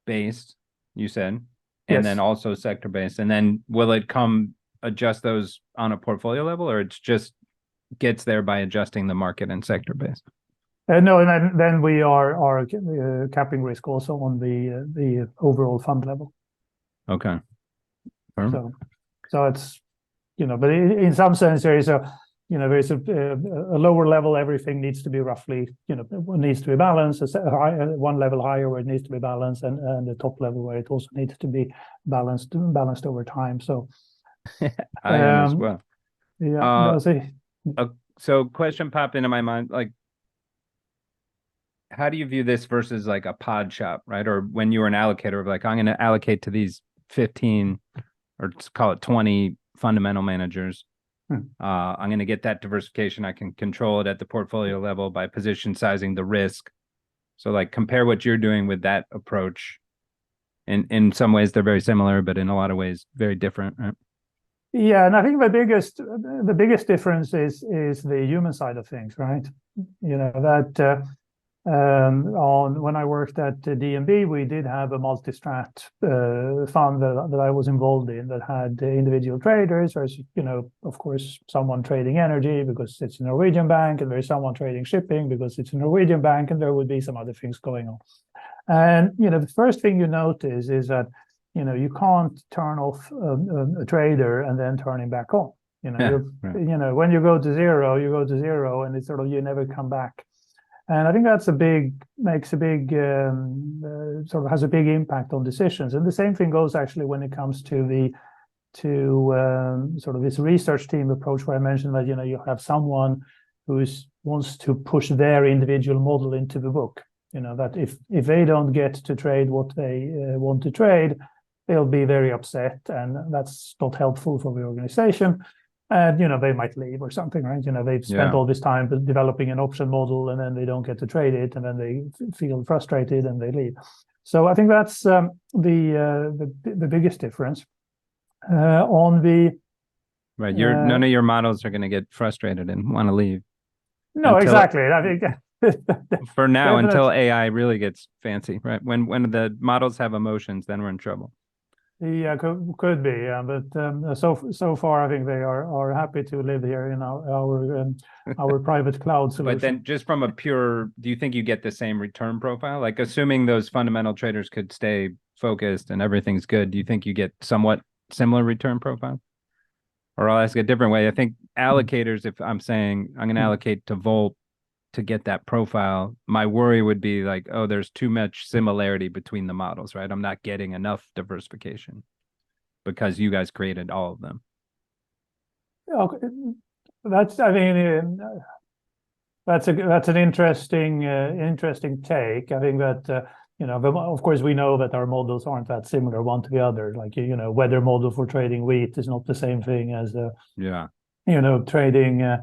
based, you said, and yes. Then also sector based. And then will it adjust those on a portfolio level, or it's just gets there by adjusting the market and sector based? No, and then we are capping risk also on the overall fund level. Okay. So it's but in some sense there is there's a lower level. Everything needs to be roughly needs to be balanced. One level higher where it needs to be balanced, and the top level where it also needs to be balanced over time. So I am as well. Yeah, So question popped into my mind, like, how do you view this versus like a pod shop, right? Or when you were an allocator of like, I'm going to allocate to these 15 or let's call it 20 fundamental managers. I'm going to get that diversification. I can control it at the portfolio level by position sizing the risk. So like compare what you're doing with that approach. In some ways they're very similar, but in a lot of ways very different, right? Yeah, and I think the biggest difference is the human side of things, right? You know that on when I worked at DNB, we did have a multi-strat fund that I was involved in that had individual traders. There's, you know, of course, someone trading energy because it's a Norwegian bank, and there's someone trading shipping because it's a Norwegian bank, and there would be some other things going on. And you know, the first thing you notice is that you know you can't turn off a trader and then turn him back on. You know, you know, when you go to zero, you go to zero, and it's sort of you never come back. And I think that's makes a big sort of has a big impact on decisions. And the same thing goes actually when it comes to sort of this research team approach, where I mentioned that you know you have someone who wants to push their individual model into the book. You know that if they don't get to trade what they want to trade, they'll be very upset, and that's not helpful for the organization. And you know they might leave or something, right? You know they've spent all this time developing an option model, and then they don't get to trade it, and then they feel frustrated and they leave. So I think that's the biggest difference. On the right, none of your models are going to get frustrated and want to leave. No, exactly. I think for now, until AI really gets fancy, right? When the models have emotions, then we're in trouble. Yeah, could be, yeah. But so far, I think they are happy to live here in our private cloud solution. But then, just from a pure, do you think you get the same return profile? Like, assuming those fundamental traders could stay focused and everything's good, do you think you get somewhat similar return profile? Or I'll ask a different way. I think allocators, if I'm saying I'm going to allocate to Volt to get that profile, my worry would be like, oh, there's too much similarity between the models, right? I'm not getting enough diversification because you guys created all of them. Okay, that's an interesting take. I think that you know, of course, we know that our models aren't that similar one to the other. Like you know, weather model for trading wheat is not the same thing as you know, trading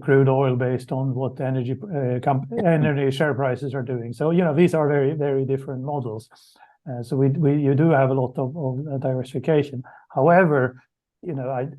crude oil based on what energy share prices are doing. So you know these are very, very different models. So you do have a lot of diversification. However, you know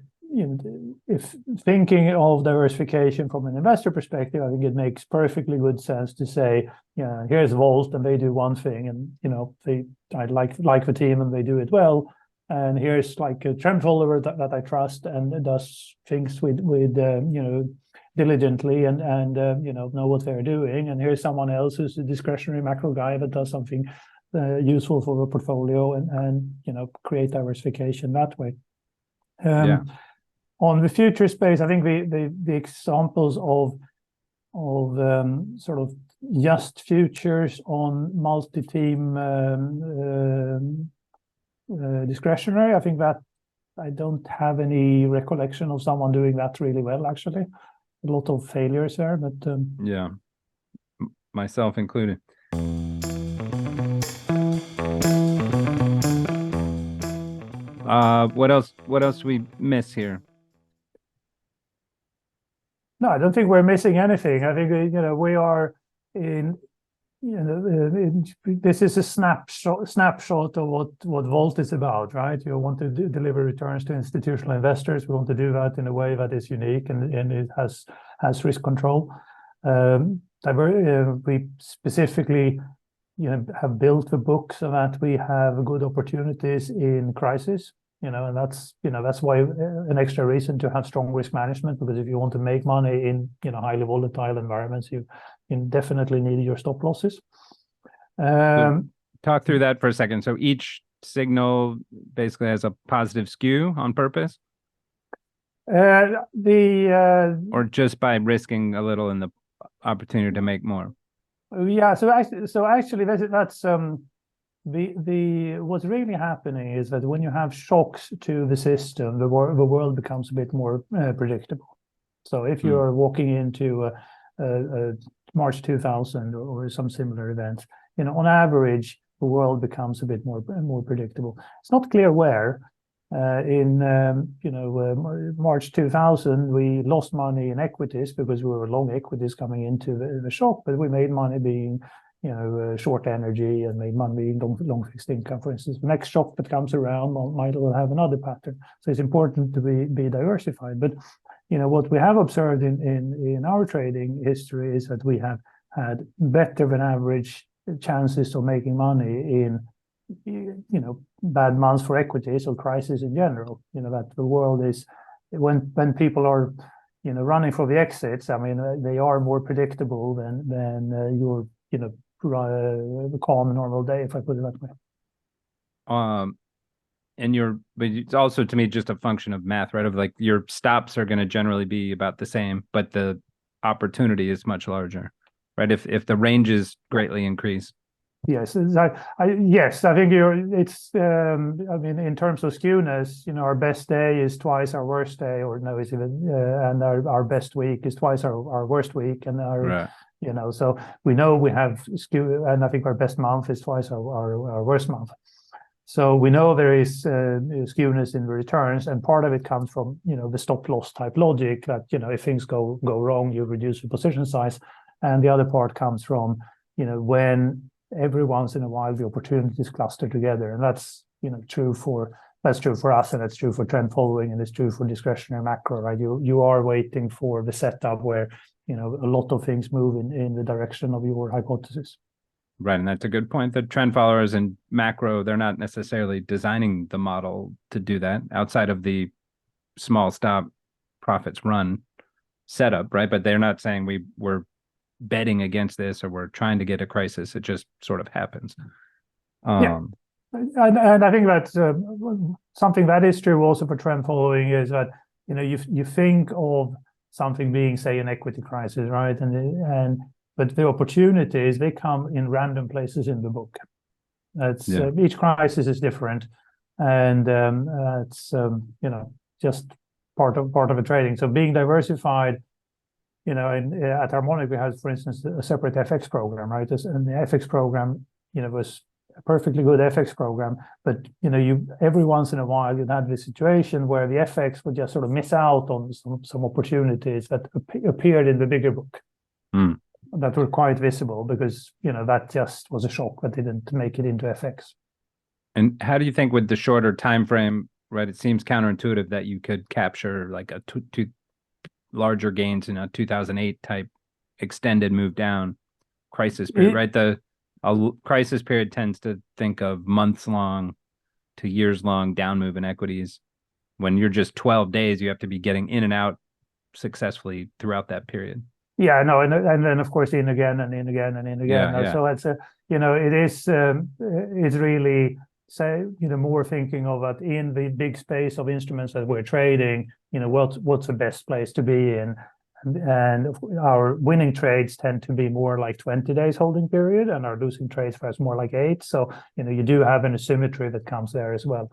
if thinking of diversification from an investor perspective, I think it makes perfectly good sense to say, yeah, here's Volt and they do one thing, and you know I like the team and they do it well. And here's like a trend follower that I trust and does things with you know, diligently and you know what they're doing. And here's someone else who's a discretionary macro guy that does something useful for the portfolio and you know create diversification that way. On the future space, I think the examples of sort of just futures on multi-team discretionary, I think that I don't have any recollection of someone doing that really well, actually. A lot of failures there, but yeah, myself included. What else we miss here? No, I don't think we're missing anything. I think you know we are in. You know, this is a snapshot of what Volt is about, right? You want to deliver returns to institutional investors. We want to do that in a way that is unique and it has risk control. We specifically, you know, have built the book so that we have good opportunities in crisis. You know, and that's why an extra reason to have strong risk management, because if you want to make money in highly volatile environments, you definitely need your stop losses. Talk through that for a second. So each signal basically has a positive skew on purpose? Or just by risking a little in the opportunity to make more? Yeah, so actually that's what's really happening is that when you have shocks to the system, the world becomes a bit more predictable. So if you're walking into a March 2000 or some similar event, on average, the world becomes a bit more predictable. It's not clear where. In March 2000, we lost money in equities because we were long equities coming into the shock, but we made money being short energy and made money being long fixed income, for instance. The next shock that comes around might well have another pattern. So it's important to be diversified. But what we have observed in our trading history is that we have had better than average chances of making money in bad months for equities or crisis in general. That the world is, when people are running for the exits, I mean, they are more predictable than your calm normal day, if I put it that way. But it's also, to me, just a function of math, right? Of like your stops are going to generally be about the same, but the opportunity is much larger, right? If the ranges greatly increase. Yes, yes, I think it's. I mean, in terms of skewness, our best day is twice our worst day, or no, it's even, and our best week is twice our worst week, and right. So we know we have skew, and I think our best month is twice our worst month. So we know there is skewness in the returns, and part of it comes from the stop loss type logic that if things go wrong, you reduce the position size, and the other part comes from when every once in a while the opportunities cluster together, and that's true for us, and it's true for trend following, and it's true for discretionary macro, right? You are waiting for the setup where a lot of things move in the direction of your hypothesis. Right, and that's a good point. The trend followers and macro, they're not necessarily designing the model to do that outside of the small stop profits run setup, right? But they're not saying we're betting against this or we're trying to get a crisis. It just sort of happens. Yeah, and I think that's something that is true also for trend following is that you think of something being, say, an equity crisis, right? But the opportunities, they come in random places in the book. That's each crisis is different, and it's just part of a trading. So being diversified. At Harmonic, we had, for instance, a separate FX program, right? And the FX program, was a perfectly good FX program. But, every once in a while, you'd have this situation where the FX would just sort of miss out on some opportunities that appeared in the bigger book that were quite visible because, that just was a shock that didn't make it into FX. And how do you think with the shorter time frame, right? It seems counterintuitive that you could capture like a larger gains in a 2008 type extended move down crisis period, right? A crisis period tends to think of months long to years long down move in equities. When you're just 12 days, you have to be getting in and out successfully throughout that period. Yeah, no, and then of course in again and in again and in again. Yeah. So it's it's really more thinking of it in the big space of instruments that we're trading. What's the best place to be in, and our winning trades tend to be more like 20 days holding period, and our losing trades for us more like 8. So you do have an asymmetry that comes there as well.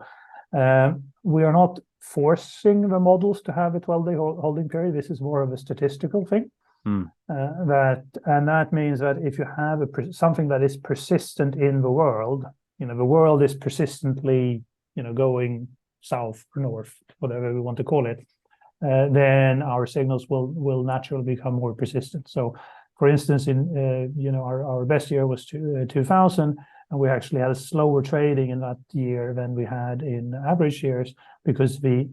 We are not forcing the models to have a 12-day holding period. This is more of a statistical thing. That means that if you have something that is persistent in the world, the world is persistently, going south or north, whatever we want to call it, then our signals will naturally become more persistent. So, for instance, in our best year was 2000, and we actually had a slower trading in that year than we had in average years because the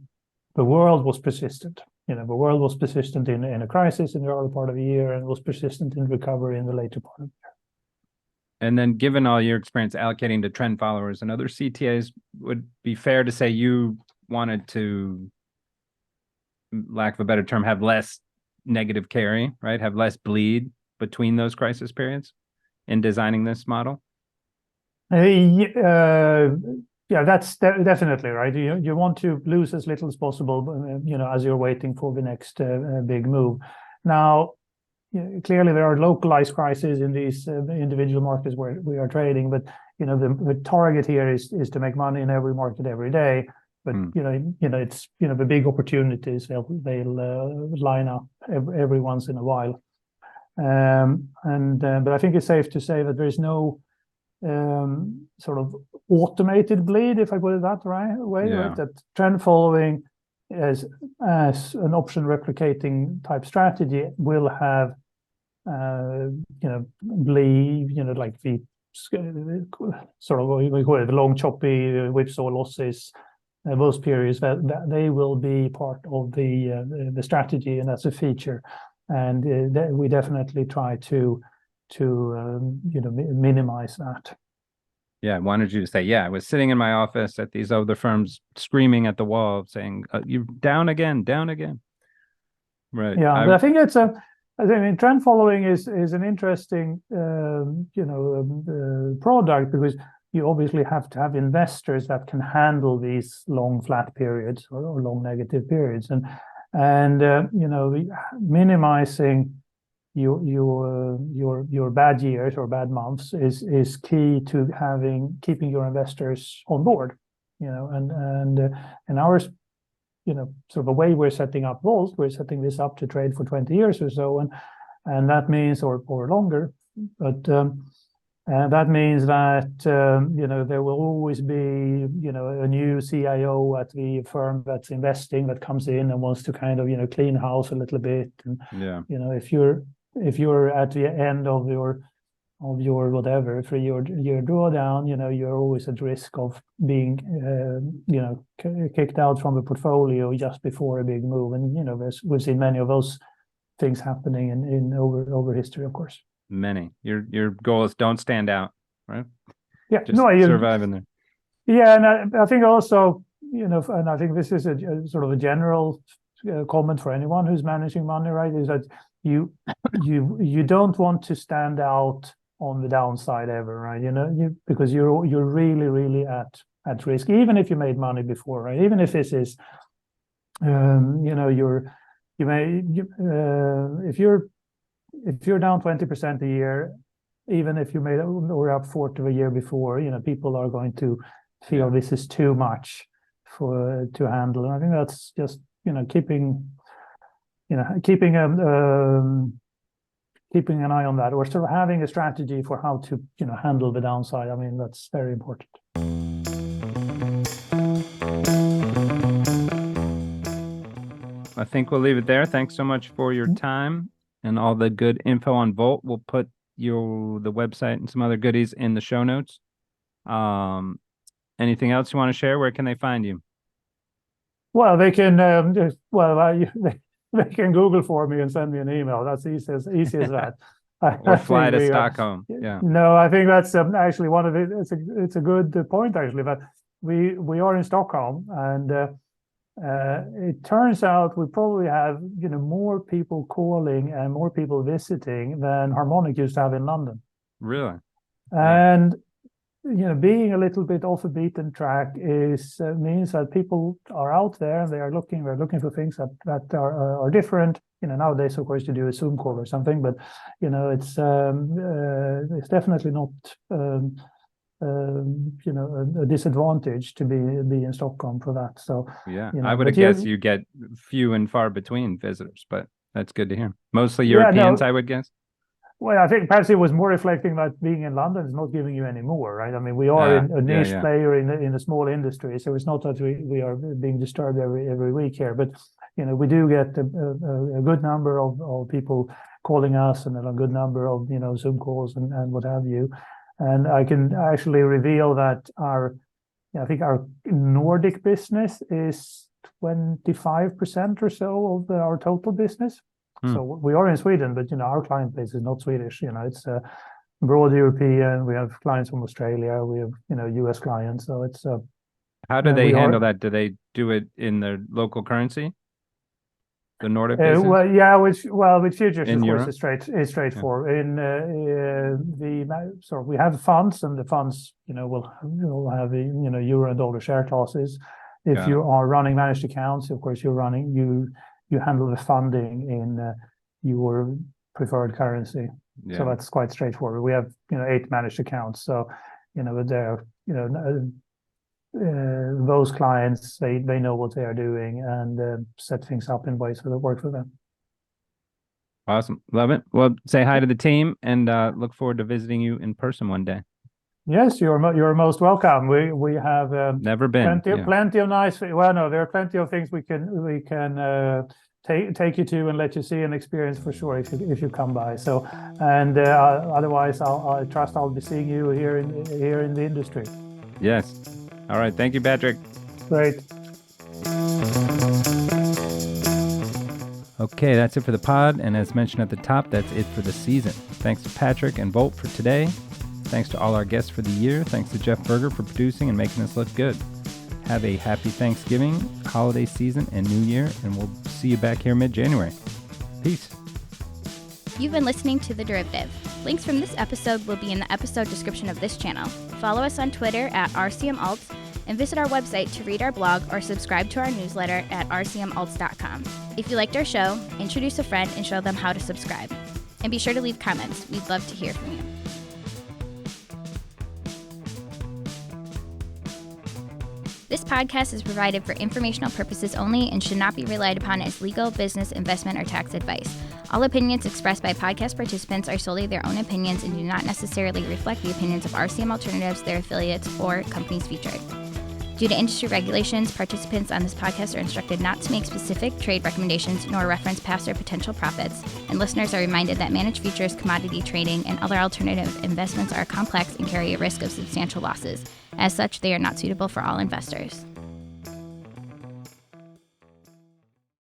world was persistent. The world was persistent in a crisis in the early part of the year and was persistent in recovery in the later part of the year. And then given all your experience allocating to trend followers and other CTAs, would be fair to say you wanted to, lack of a better term, have less negative carry, right? Have less bleed between those crisis periods in designing this model? Yeah, that's definitely right. You want to lose as little as possible, as you're waiting for the next big move. Now, clearly there are localized crises in these individual markets where we are trading, but the target here is to make money in every market every day. But it's the big opportunities they'll line up every once in a while. But I think it's safe to say that there is no sort of automated bleed, if I put it that way, right? That trend following as an option replicating type strategy will have bleed, like the sort of we call it the long choppy whipsaw losses. Those periods that they will be part of the strategy, and that's a feature. And we definitely try to minimize that. Yeah, I wanted you to say, I was sitting in my office at these other firms screaming at the wall saying, you're down again. Right. Yeah, but I think trend following is an interesting, product, because you obviously have to have investors that can handle these long flat periods or long negative periods. And minimizing your bad years or bad months is key to keeping your investors on board, and ours, sort of the way we're setting up Volt, we're setting this up to trade for 20 years or so, and that means or longer, but that means that there will always be a new CIO at the firm that's investing, that comes in and wants to kind of clean house a little bit. And if you're at the end of your whatever 3-year drawdown, you're always at risk of being kicked out from the portfolio just before a big move. And we've seen many of those things happening in over history, of course. Many. Your goal is don't stand out, right? Yeah, just survive in there. Yeah, and I think also, and I think this is a sort of a general comment for anyone who's managing money, right? Is that you don't want to stand out on the downside ever, right? Because you're really, really at risk, even if you made money before, right? Even if this is, if you're down 20% a year, even if you made or up 40 the year before, people are going to feel this is too much to handle. And I think that's just keeping an eye on that, or sort of having a strategy for how to handle the downside. I mean, that's very important. I think we'll leave it there. Thanks so much for your time and all the good info on Volt. We'll put the website and some other goodies in the show notes. Anything else you want to share? Where can they find you? Well, they can they can Google for me and send me an email. That's easy as that. Or fly to Stockholm. No, I think that's actually one of it. It's a good point, actually. But we are in Stockholm, and it turns out we probably have more people calling and more people visiting than Harmonic used to have in London. Really? And being a little bit off a beaten track means that people are out there and they're looking for things that are different. Nowadays, of course, you do a Zoom call or something, but it's definitely not a disadvantage to be in Stockholm for that. So I would have guessed you get few and far between visitors, but that's good to hear. Mostly Europeans, I would guess. Well, I think perhaps it was more reflecting that being in London is not giving you any more, right? I mean, we are a niche player in a small industry, so it's not that we are being disturbed every week here. But we do get a good number of people calling us, and a good number of Zoom calls and what have you. And I can actually reveal that I think our Nordic business is 25% or so of our total business. So we are in Sweden, but our client base is not Swedish. It's broad European. We have clients from Australia. We have US clients. So it's how do they handle that? Do they do it in their local currency? The Nordic business? With futures, of course, it's straightforward. So we have funds, and the funds will have euro and dollar share classes. If you are running managed accounts, of course, you handle the funding in your preferred currency. So that's quite straightforward. We have 8 managed accounts, so they're those clients, they know what they are doing and set things up in ways that work for them. Awesome. Love it. Well, say hi to the team and look forward to visiting you in person one day. Yes, you're most welcome. We have never been plenty of nice. Well, no, there are plenty of things we can take you to and let you see and experience for sure if you come by. So, and otherwise, I trust I'll be seeing you here in the industry. Yes. All right. Thank you, Patrik. Great. Okay, that's it for the pod. And as mentioned at the top, that's it for the season. Thanks to Patrik and Volt for today. Thanks to all our guests for the year. Thanks to Jeff Berger for producing and making us look good. Have a happy Thanksgiving, holiday season, and New Year, and we'll see you back here mid-January. Peace. You've been listening to The Derivative. Links from this episode will be in the episode description of this channel. Follow us on Twitter at RCMAlts and visit our website to read our blog or subscribe to our newsletter at rcmalts.com. If you liked our show, introduce a friend and show them how to subscribe. And be sure to leave comments. We'd love to hear from you. This podcast is provided for informational purposes only and should not be relied upon as legal, business, investment, or tax advice. All opinions expressed by podcast participants are solely their own opinions and do not necessarily reflect the opinions of RCM Alternatives, their affiliates, or companies featured. Due to industry regulations, participants on this podcast are instructed not to make specific trade recommendations nor reference past or potential profits, and listeners are reminded that managed futures, commodity trading, and other alternative investments are complex and carry a risk of substantial losses. As such, they are not suitable for all investors.